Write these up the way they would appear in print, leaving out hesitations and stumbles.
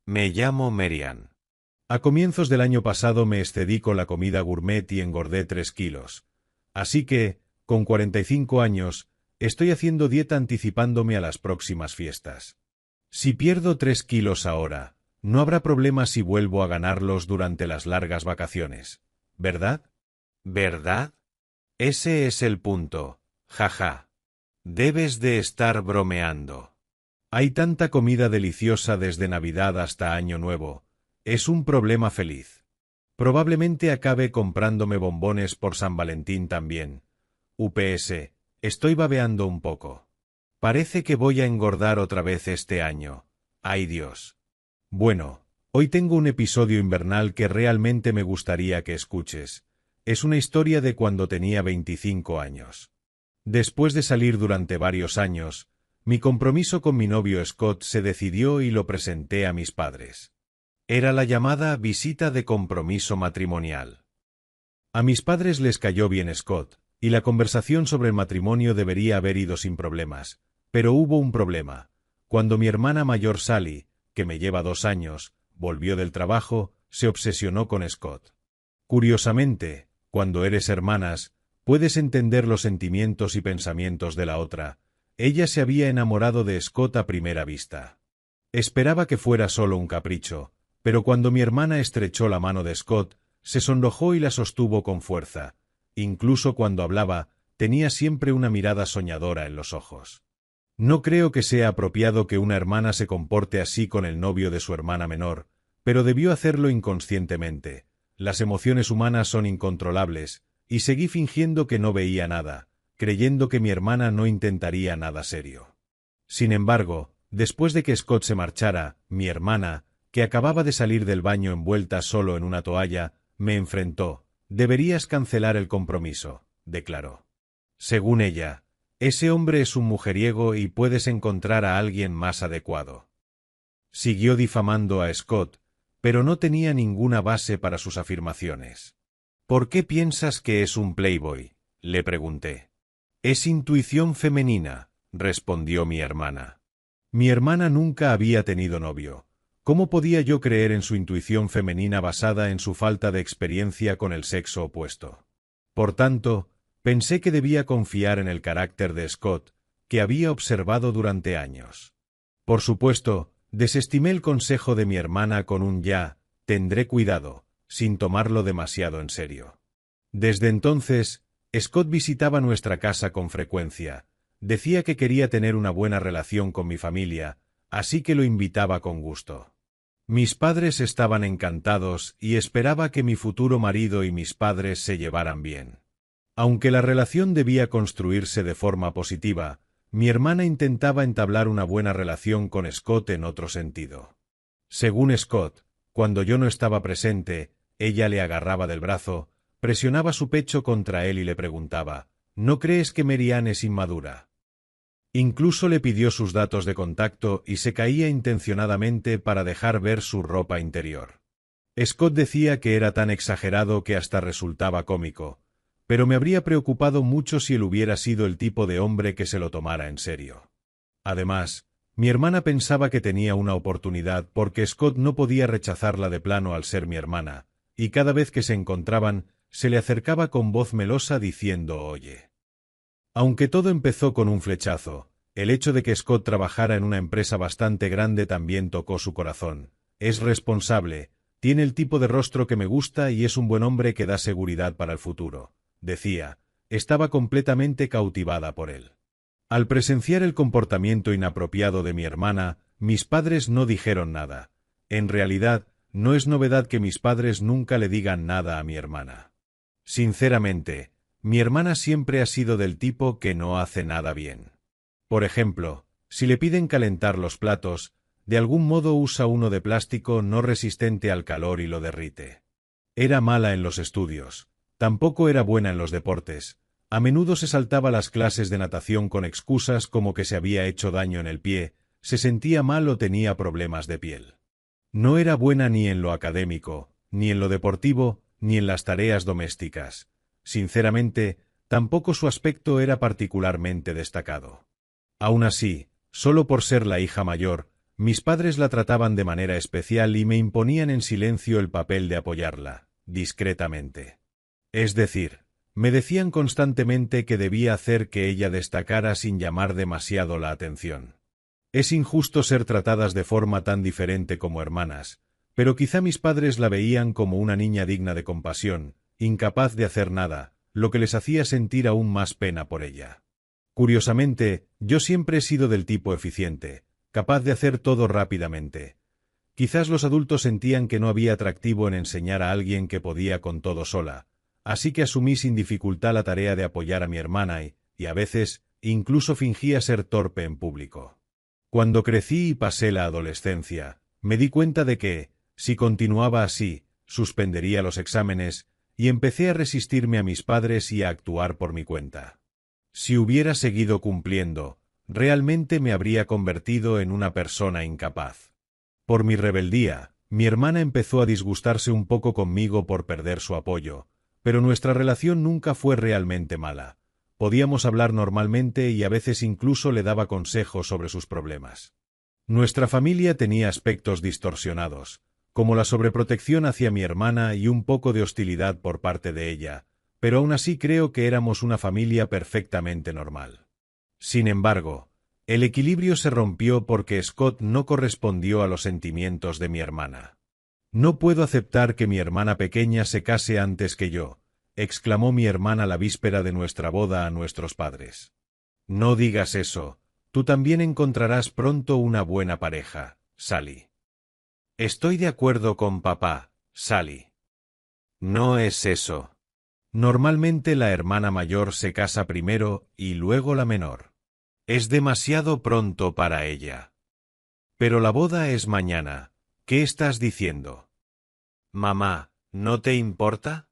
Me llamo Merian. A comienzos del año pasado me excedí con la comida gourmet y engordé 3 kilos. Así que, con 45 años, estoy haciendo dieta anticipándome a las próximas fiestas. Si pierdo 3 kilos ahora, no habrá problema si vuelvo a ganarlos durante las largas vacaciones, ¿verdad? ¿Verdad? Ese es el punto, jaja. Debes de estar bromeando. Hay tanta comida deliciosa desde Navidad hasta Año Nuevo. Es un problema feliz. Probablemente acabe comprándome bombones por San Valentín también. UPS, estoy babeando un poco. Parece que voy a engordar otra vez este año. ¡Ay Dios! Bueno, hoy tengo un episodio invernal que realmente me gustaría que escuches. Es una historia de cuando tenía 25 años. Después de salir durante varios años, mi compromiso con mi novio Scott se decidió y lo presenté a mis padres. Era la llamada visita de compromiso matrimonial. A mis padres les cayó bien Scott, y la conversación sobre el matrimonio debería haber ido sin problemas, pero hubo un problema. Cuando mi hermana mayor Sally, que me lleva 2 años, volvió del trabajo, se obsesionó con Scott. Curiosamente, cuando eres hermanas, puedes entender los sentimientos y pensamientos de la otra. Ella se había enamorado de Scott a primera vista. Esperaba que fuera solo un capricho, pero cuando mi hermana estrechó la mano de Scott, se sonrojó y la sostuvo con fuerza. Incluso cuando hablaba, tenía siempre una mirada soñadora en los ojos. No creo que sea apropiado que una hermana se comporte así con el novio de su hermana menor, pero debió hacerlo inconscientemente. Las emociones humanas son incontrolables, y seguí fingiendo que no veía nada, creyendo que mi hermana no intentaría nada serio. Sin embargo, después de que Scott se marchara, mi hermana, que acababa de salir del baño envuelta solo en una toalla, me enfrentó. «Deberías cancelar el compromiso», declaró. Según ella, ese hombre es un mujeriego y puedes encontrar a alguien más adecuado. Siguió difamando a Scott, pero no tenía ninguna base para sus afirmaciones. «¿Por qué piensas que es un playboy?», le pregunté. «Es intuición femenina», respondió mi hermana. Mi hermana nunca había tenido novio. ¿Cómo podía yo creer en su intuición femenina basada en su falta de experiencia con el sexo opuesto? Por tanto, pensé que debía confiar en el carácter de Scott, que había observado durante años. Por supuesto, desestimé el consejo de mi hermana con un «ya, tendré cuidado», sin tomarlo demasiado en serio. Desde entonces, Scott visitaba nuestra casa con frecuencia. Decía que quería tener una buena relación con mi familia, así que lo invitaba con gusto. Mis padres estaban encantados y esperaba que mi futuro marido y mis padres se llevaran bien. Aunque la relación debía construirse de forma positiva, mi hermana intentaba entablar una buena relación con Scott en otro sentido. Según Scott, cuando yo no estaba presente, ella le agarraba del brazo, presionaba su pecho contra él y le preguntaba, «¿No crees que Merian es inmadura?». Incluso le pidió sus datos de contacto y se caía intencionadamente para dejar ver su ropa interior. Scott decía que era tan exagerado que hasta resultaba cómico, pero me habría preocupado mucho si él hubiera sido el tipo de hombre que se lo tomara en serio. Además, mi hermana pensaba que tenía una oportunidad porque Scott no podía rechazarla de plano al ser mi hermana, y cada vez que se encontraban, se le acercaba con voz melosa diciendo «oye». Aunque todo empezó con un flechazo, el hecho de que Scott trabajara en una empresa bastante grande también tocó su corazón. Es responsable, tiene el tipo de rostro que me gusta y es un buen hombre que da seguridad para el futuro, decía. Estaba completamente cautivada por él. Al presenciar el comportamiento inapropiado de mi hermana, mis padres no dijeron nada. En realidad, no es novedad que mis padres nunca le digan nada a mi hermana. Sinceramente, mi hermana siempre ha sido del tipo que no hace nada bien. Por ejemplo, si le piden calentar los platos, de algún modo usa uno de plástico no resistente al calor y lo derrite. Era mala en los estudios. Tampoco era buena en los deportes. A menudo se saltaba las clases de natación con excusas como que se había hecho daño en el pie, se sentía mal o tenía problemas de piel. No era buena ni en lo académico, ni en lo deportivo, ni en las tareas domésticas. Sinceramente, tampoco su aspecto era particularmente destacado. Aún así, solo por ser la hija mayor, Mis padres la trataban de manera especial y me imponían en silencio el papel de apoyarla, discretamente. Es decir, me decían constantemente que debía hacer que ella destacara sin llamar demasiado la atención. Es injusto ser tratadas de forma tan diferente como hermanas, pero quizá mis padres la veían como una niña digna de compasión, incapaz de hacer nada, lo que les hacía sentir aún más pena por ella. Curiosamente, yo siempre he sido del tipo eficiente, capaz de hacer todo rápidamente. Quizás los adultos sentían que no había atractivo en enseñar a alguien que podía con todo sola, así que asumí sin dificultad la tarea de apoyar a mi hermana y a veces, incluso fingía ser torpe en público. Cuando crecí y pasé la adolescencia, me di cuenta de que, si continuaba así, suspendería los exámenes, y empecé a resistirme a mis padres y a actuar por mi cuenta. Si hubiera seguido cumpliendo, realmente me habría convertido en una persona incapaz. Por mi rebeldía, mi hermana empezó a disgustarse un poco conmigo por perder su apoyo, pero nuestra relación nunca fue realmente mala. Podíamos hablar normalmente y a veces incluso le daba consejos sobre sus problemas. Nuestra familia tenía aspectos distorsionados, como la sobreprotección hacia mi hermana y un poco de hostilidad por parte de ella, pero aún así creo que éramos una familia perfectamente normal. Sin embargo, el equilibrio se rompió porque Scott no correspondió a los sentimientos de mi hermana. «No puedo aceptar que mi hermana pequeña se case antes que yo», exclamó mi hermana la víspera de nuestra boda a nuestros padres. «No digas eso, tú también encontrarás pronto una buena pareja, Sally». «Estoy de acuerdo con papá, Sally». «No es eso. Normalmente la hermana mayor se casa primero y luego la menor. Es demasiado pronto para ella». «Pero la boda es mañana. ¿Qué estás diciendo?» «Mamá, ¿no te importa?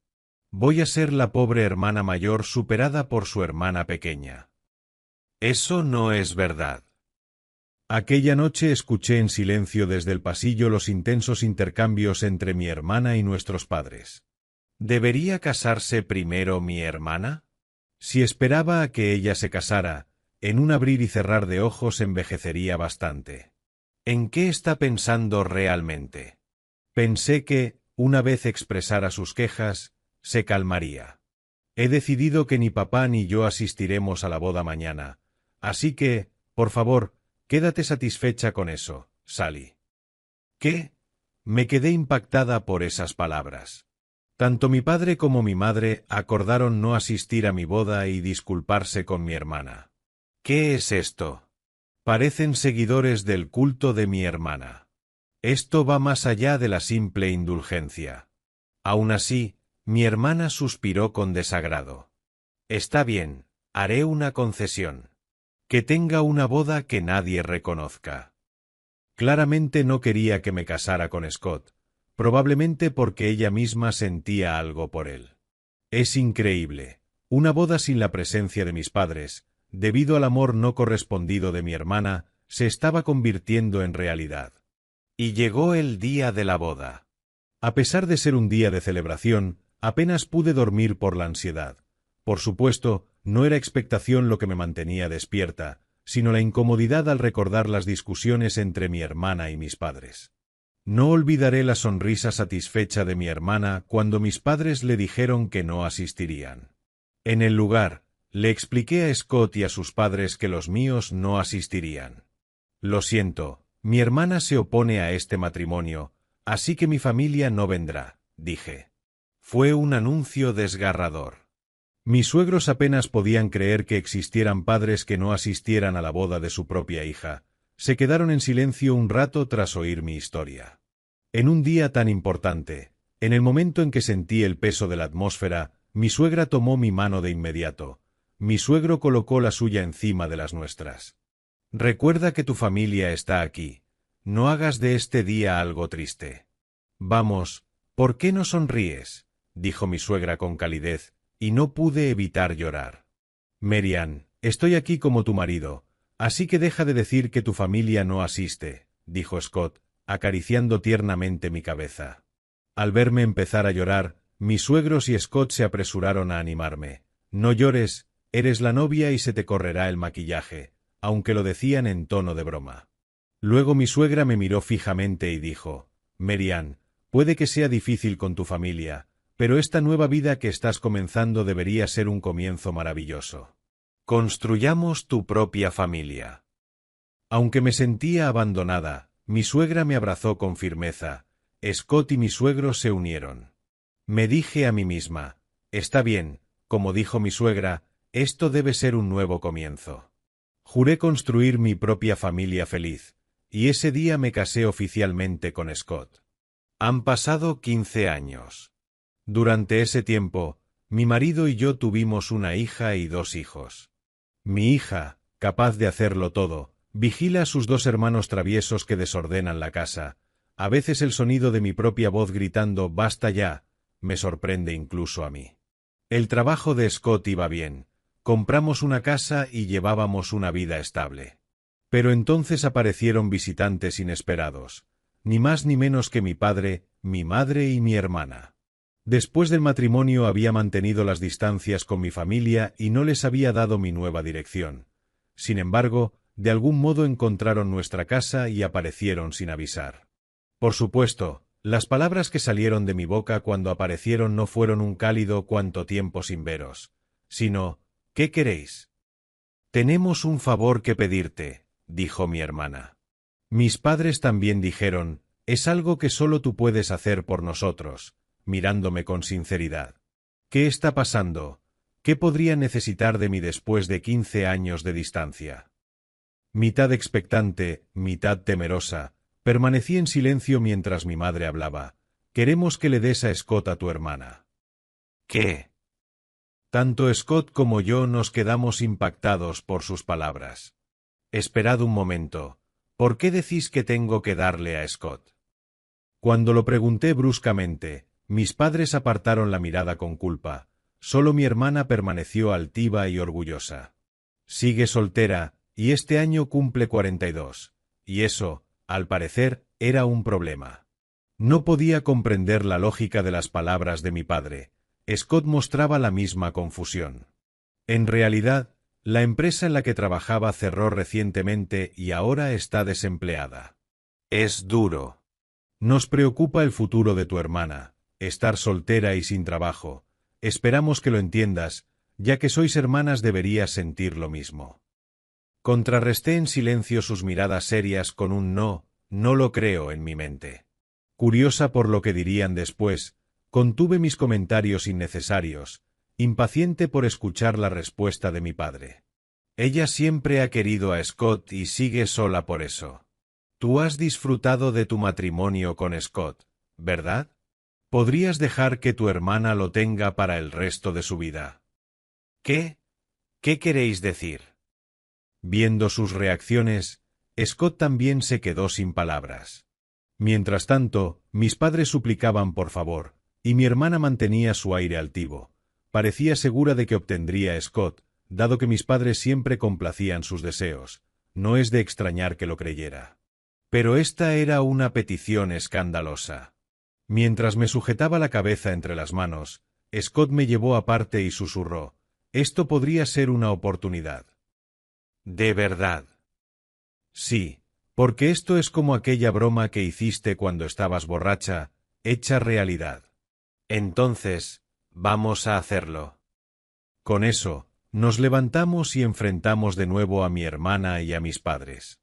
Voy a ser la pobre hermana mayor superada por su hermana pequeña». «Eso no es verdad». Aquella noche escuché en silencio desde el pasillo los intensos intercambios entre mi hermana y nuestros padres. ¿Debería casarse primero mi hermana? Si esperaba a que ella se casara, en un abrir y cerrar de ojos envejecería bastante. ¿En qué está pensando realmente? Pensé que, una vez expresara sus quejas, se calmaría. He decidido que ni papá ni yo asistiremos a la boda mañana, así que, por favor, quédate satisfecha con eso, Sally. ¿Qué? Me quedé impactada por esas palabras. Tanto mi padre como mi madre acordaron no asistir a mi boda y disculparse con mi hermana. ¿Qué es esto? Parecen seguidores del culto de mi hermana. Esto va más allá de la simple indulgencia. Aún así, mi hermana suspiró con desagrado. Está bien, haré una concesión. Que tenga una boda que nadie reconozca. Claramente no quería que me casara con Scott, probablemente porque ella misma sentía algo por él. Es increíble, una boda sin la presencia de mis padres, debido al amor no correspondido de mi hermana, se estaba convirtiendo en realidad. Y llegó el día de la boda. A pesar de ser un día de celebración, apenas pude dormir por la ansiedad. Por supuesto, no era expectación lo que me mantenía despierta, sino la incomodidad al recordar las discusiones entre mi hermana y mis padres. No olvidaré la sonrisa satisfecha de mi hermana cuando mis padres le dijeron que no asistirían. En el lugar, le expliqué a Scott y a sus padres que los míos no asistirían. Lo siento, mi hermana se opone a este matrimonio, así que mi familia no vendrá, dije. Fue un anuncio desgarrador. Mis suegros apenas podían creer que existieran padres que no asistieran a la boda de su propia hija. Se quedaron en silencio un rato tras oír mi historia. En un día tan importante, en el momento en que sentí el peso de la atmósfera, mi suegra tomó mi mano de inmediato. Mi suegro colocó la suya encima de las nuestras. Recuerda que tu familia está aquí. No hagas de este día algo triste. Vamos, ¿por qué no sonríes?, dijo mi suegra con calidez, y no pude evitar llorar. Marian, estoy aquí como tu marido, así que deja de decir que tu familia no asiste, dijo Scott, acariciando tiernamente mi cabeza. Al verme empezar a llorar, mis suegros y Scott se apresuraron a animarme. No llores, eres la novia y se te correrá el maquillaje, aunque lo decían en tono de broma. Luego mi suegra me miró fijamente y dijo: Marianne, puede que sea difícil con tu familia, pero esta nueva vida que estás comenzando debería ser un comienzo maravilloso. Construyamos tu propia familia. Aunque me sentía abandonada, mi suegra me abrazó con firmeza. Scott y mi suegro se unieron. Me dije a mí misma: está bien, como dijo mi suegra, esto debe ser un nuevo comienzo. Juré construir mi propia familia feliz, y ese día me casé oficialmente con Scott. Han pasado 15 años. Durante ese tiempo, mi marido y yo tuvimos una hija y 2 hijos. Mi hija, capaz de hacerlo todo, vigila a sus 2 hermanos traviesos que desordenan la casa. A veces el sonido de mi propia voz gritando «¡Basta ya!» me sorprende incluso a mí. El trabajo de Scott iba bien. Compramos una casa y llevábamos una vida estable. Pero entonces aparecieron visitantes inesperados. Ni más ni menos que mi padre, mi madre y mi hermana. Después del matrimonio había mantenido las distancias con mi familia y no les había dado mi nueva dirección. Sin embargo, de algún modo encontraron nuestra casa y aparecieron sin avisar. Por supuesto, las palabras que salieron de mi boca cuando aparecieron no fueron un cálido «cuánto tiempo sin veros», sino «¿qué queréis?». «Tenemos un favor que pedirte», dijo mi hermana. Mis padres también dijeron «es algo que solo tú puedes hacer por nosotros», mirándome con sinceridad. «¿Qué está pasando? ¿Qué podría necesitar de mí después de 15 años de distancia?». Mitad expectante, mitad temerosa, permanecí en silencio mientras mi madre hablaba. «Queremos que le des a Scott a tu hermana». ¿Qué? Tanto Scott como yo nos quedamos impactados por sus palabras. «Esperad un momento. ¿Por qué decís que tengo que darle a Scott?». Cuando lo pregunté bruscamente, mis padres apartaron la mirada con culpa. Solo mi hermana permaneció altiva y orgullosa. Sigue soltera, y este año cumple 42. Y eso, al parecer, era un problema. No podía comprender la lógica de las palabras de mi padre. Scott mostraba la misma confusión. En realidad, la empresa en la que trabajaba cerró recientemente y ahora está desempleada. Es duro. Nos preocupa el futuro de tu hermana, estar soltera y sin trabajo. Esperamos que lo entiendas, ya que sois hermanas deberías sentir lo mismo. Contrarresté en silencio sus miradas serias con un no lo creo en mi mente. Curiosa por lo que dirían después, contuve mis comentarios innecesarios, impaciente por escuchar la respuesta de mi padre. Ella siempre ha querido a Scott y sigue sola por eso. Tú has disfrutado de tu matrimonio con Scott, ¿verdad? Podrías dejar que tu hermana lo tenga para el resto de su vida. ¿Qué? ¿Qué queréis decir? Viendo sus reacciones, Scott también se quedó sin palabras. Mientras tanto, mis padres suplicaban por favor, y mi hermana mantenía su aire altivo. Parecía segura de que obtendría a Scott, dado que mis padres siempre complacían sus deseos. No es de extrañar que lo creyera. Pero esta era una petición escandalosa. Mientras me sujetaba la cabeza entre las manos, Scott me llevó aparte y susurró: «Esto podría ser una oportunidad». ¿De verdad? Sí, porque esto es como aquella broma que hiciste cuando estabas borracha, hecha realidad. Entonces, vamos a hacerlo. Con eso, nos levantamos y enfrentamos de nuevo a mi hermana y a mis padres.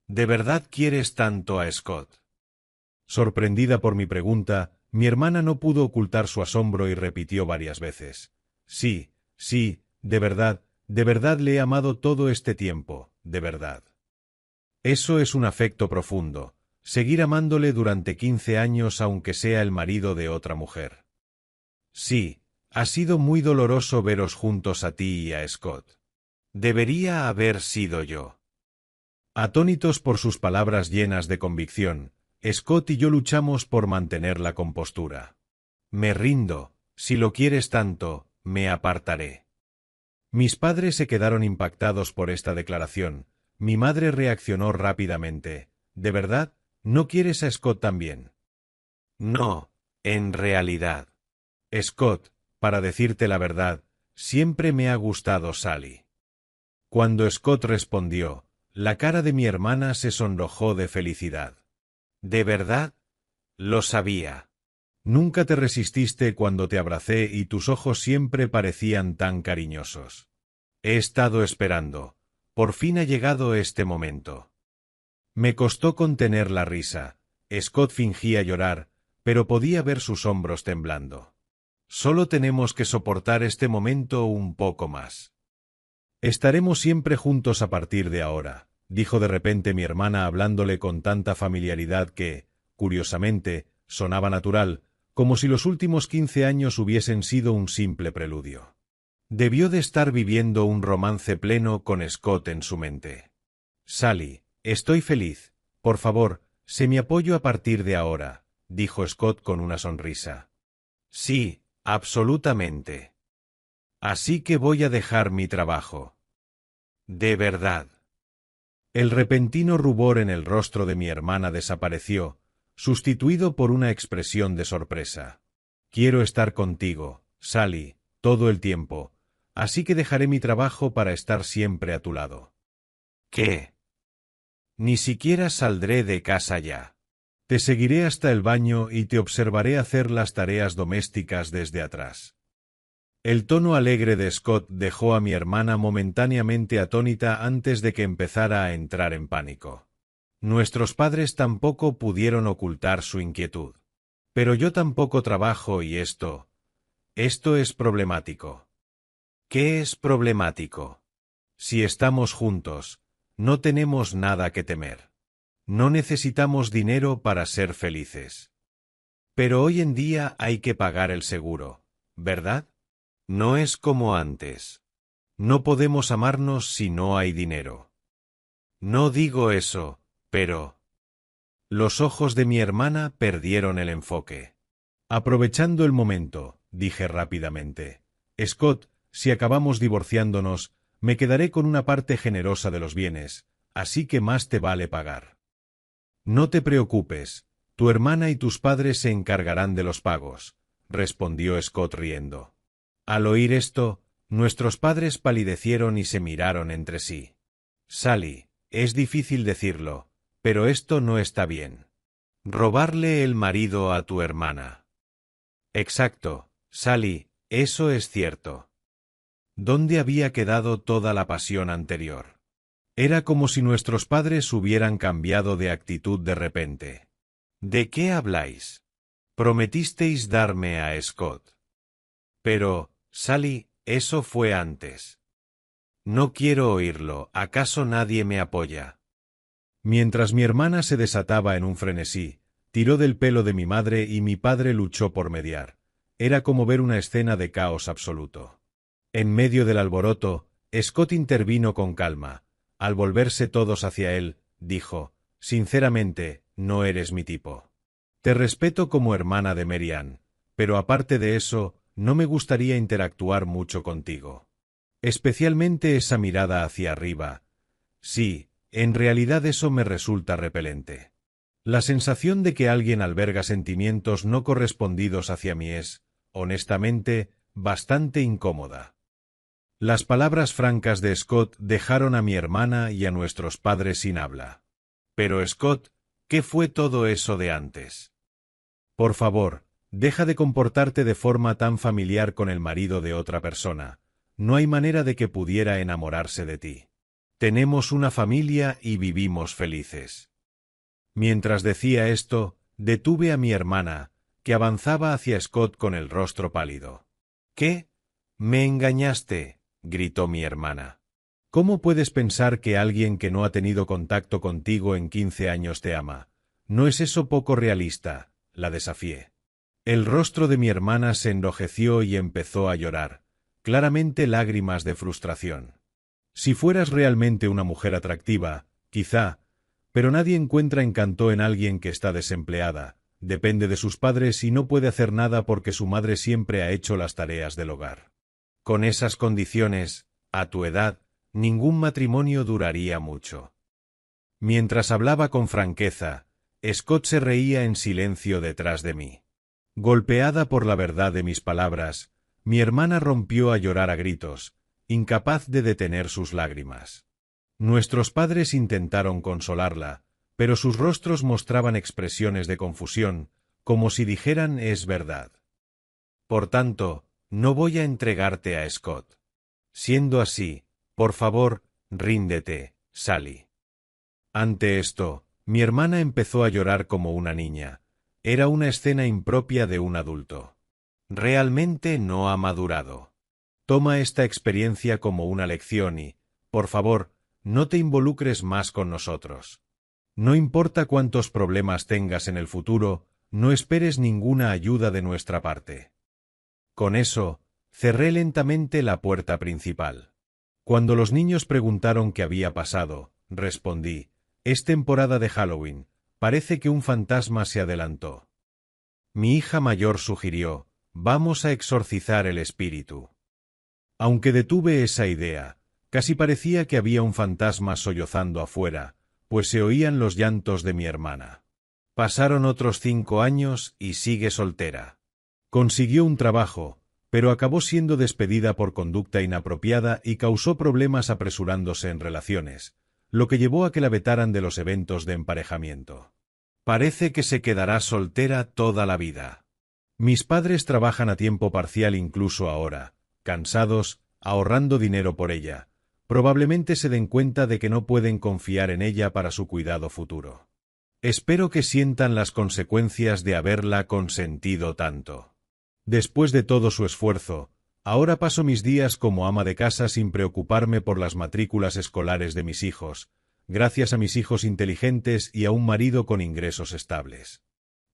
¿De verdad quieres tanto a Scott? Sorprendida por mi pregunta, mi hermana no pudo ocultar su asombro y repitió varias veces: «Sí, sí, de verdad le he amado todo este tiempo, de verdad». Eso es un afecto profundo, seguir amándole durante 15 años aunque sea el marido de otra mujer. Sí, ha sido muy doloroso veros juntos a ti y a Scott. Debería haber sido yo. Atónitos por sus palabras llenas de convicción, Scott y yo luchamos por mantener la compostura. Me rindo, si lo quieres tanto, me apartaré. Mis padres se quedaron impactados por esta declaración. Mi madre reaccionó rápidamente. ¿De verdad? ¿No quieres a Scott también? No, en realidad. Scott, para decirte la verdad, siempre me ha gustado Sally. Cuando Scott respondió, La cara de mi hermana se sonrojó de felicidad. ¿De verdad? Lo sabía. Nunca te resististe cuando te abracé y tus ojos siempre parecían tan cariñosos. He estado esperando. Por fin ha llegado este momento. Me costó contener la risa. Scott fingía llorar, pero podía ver sus hombros temblando. Solo tenemos que soportar este momento un poco más. Estaremos siempre juntos a partir de ahora, dijo de repente mi hermana hablándole con tanta familiaridad que, curiosamente, sonaba natural, como si los últimos 15 años hubiesen sido un simple preludio. Debió de estar viviendo un romance pleno con Scott en su mente. Sally, estoy feliz. Por favor, sé mi apoyo a partir de ahora, dijo Scott con una sonrisa. Sí, absolutamente. Así que voy a dejar mi trabajo. ¿De verdad? El repentino rubor en el rostro de mi hermana desapareció, sustituido por una expresión de sorpresa. Quiero estar contigo, Sally, todo el tiempo, así que dejaré mi trabajo para estar siempre a tu lado. ¿Qué? Ni siquiera saldré de casa ya. Te seguiré hasta el baño y te observaré hacer las tareas domésticas desde atrás. El tono alegre de Scott dejó a mi hermana momentáneamente atónita antes de que empezara a entrar en pánico. Nuestros padres tampoco pudieron ocultar su inquietud. Pero yo tampoco trabajo y esto es problemático. ¿Qué es problemático? Si estamos juntos, no tenemos nada que temer. No necesitamos dinero para ser felices. Pero hoy en día hay que pagar el seguro, ¿verdad? No es como antes. No podemos amarnos si no hay dinero. No digo eso, pero... Los ojos de mi hermana perdieron el enfoque. Aprovechando el momento, dije rápidamente. Scott, si acabamos divorciándonos, me quedaré con una parte generosa de los bienes, así que más te vale pagar. No te preocupes, tu hermana y tus padres se encargarán de los pagos, respondió Scott riendo. Al oír esto, nuestros padres palidecieron y se miraron entre sí. Sally, es difícil decirlo, pero esto no está bien. Robarle el marido a tu hermana. Exacto, Sally, eso es cierto. ¿Dónde había quedado toda la pasión anterior? Era como si nuestros padres hubieran cambiado de actitud de repente. ¿De qué habláis? Prometisteis darme a Scott. Pero, Sally, eso fue antes. No quiero oírlo, ¿acaso nadie me apoya? Mientras mi hermana se desataba en un frenesí, tiró del pelo de mi madre y mi padre luchó por mediar. Era como ver una escena de caos absoluto. En medio del alboroto, Scott intervino con calma. Al volverse todos hacia él, dijo, sinceramente, no eres mi tipo. Te respeto como hermana de Mary Ann, pero aparte de eso, no me gustaría interactuar mucho contigo. Especialmente esa mirada hacia arriba. Sí, en realidad eso me resulta repelente. La sensación de que alguien alberga sentimientos no correspondidos hacia mí es, honestamente, bastante incómoda. Las palabras francas de Scott dejaron a mi hermana y a nuestros padres sin habla. Pero Scott, ¿qué fue todo eso de antes? Por favor, deja de comportarte de forma tan familiar con el marido de otra persona. No hay manera de que pudiera enamorarse de ti. Tenemos una familia y vivimos felices. Mientras decía esto, detuve a mi hermana, que avanzaba hacia Scott con el rostro pálido. ¿Qué? ¿Me engañaste?, gritó mi hermana. ¿Cómo puedes pensar que alguien que no ha tenido contacto contigo en 15 años te ama? ¿No es eso poco realista?, la desafié. El rostro de mi hermana se enrojeció y empezó a llorar, claramente lágrimas de frustración. Si fueras realmente una mujer atractiva, quizá, pero nadie encuentra encanto en alguien que está desempleada, depende de sus padres y no puede hacer nada porque su madre siempre ha hecho las tareas del hogar. Con esas condiciones, a tu edad, ningún matrimonio duraría mucho. Mientras hablaba con franqueza, Scott se reía en silencio detrás de mí. Golpeada por la verdad de mis palabras, mi hermana rompió a llorar a gritos, incapaz de detener sus lágrimas. Nuestros padres intentaron consolarla, pero sus rostros mostraban expresiones de confusión, como si dijeran es verdad. Por tanto, no voy a entregarte a Scott. Siendo así, por favor, ríndete, Sally. Ante esto, mi hermana empezó a llorar como una niña. Era una escena impropia de un adulto. Realmente no ha madurado. Toma esta experiencia como una lección y, por favor, no te involucres más con nosotros. No importa cuántos problemas tengas en el futuro, no esperes ninguna ayuda de nuestra parte. Con eso, cerré lentamente la puerta principal. Cuando los niños preguntaron qué había pasado, respondí, es temporada de Halloween, parece que un fantasma se adelantó. Mi hija mayor sugirió, vamos a exorcizar el espíritu. Aunque detuve esa idea, casi parecía que había un fantasma sollozando afuera, pues se oían los llantos de mi hermana. Pasaron otros 5 años y sigue soltera. Consiguió un trabajo, pero acabó siendo despedida por conducta inapropiada y causó problemas apresurándose en relaciones, lo que llevó a que la vetaran de los eventos de emparejamiento. Parece que se quedará soltera toda la vida. Mis padres trabajan a tiempo parcial incluso ahora, cansados, ahorrando dinero por ella. Probablemente se den cuenta de que no pueden confiar en ella para su cuidado futuro. Espero que sientan las consecuencias de haberla consentido tanto. Después de todo su esfuerzo, ahora paso mis días como ama de casa sin preocuparme por las matrículas escolares de mis hijos, gracias a mis hijos inteligentes y a un marido con ingresos estables.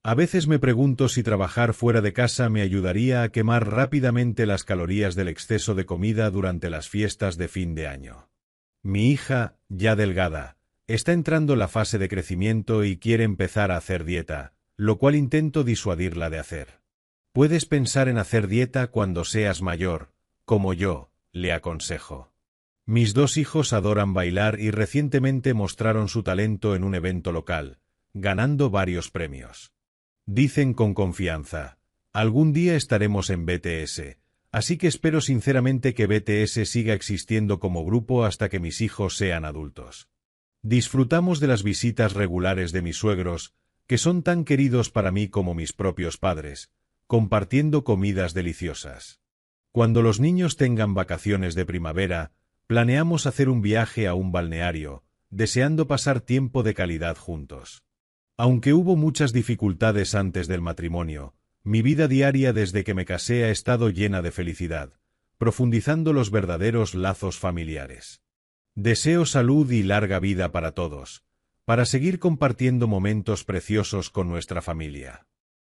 A veces me pregunto si trabajar fuera de casa me ayudaría a quemar rápidamente las calorías del exceso de comida durante las fiestas de fin de año. Mi hija, ya delgada, está entrando en la fase de crecimiento y quiere empezar a hacer dieta, lo cual intento disuadirla de hacer. Puedes pensar en hacer dieta cuando seas mayor, como yo, le aconsejo. Mis 2 hijos adoran bailar y recientemente mostraron su talento en un evento local, ganando varios premios. Dicen con confianza, algún día estaremos en BTS, así que espero sinceramente que BTS siga existiendo como grupo hasta que mis hijos sean adultos. Disfrutamos de las visitas regulares de mis suegros, que son tan queridos para mí como mis propios padres, compartiendo comidas deliciosas. Cuando los niños tengan vacaciones de primavera, planeamos hacer un viaje a un balneario, deseando pasar tiempo de calidad juntos. Aunque hubo muchas dificultades antes del matrimonio, mi vida diaria desde que me casé ha estado llena de felicidad, profundizando los verdaderos lazos familiares. Deseo salud y larga vida para todos, para seguir compartiendo momentos preciosos con nuestra familia.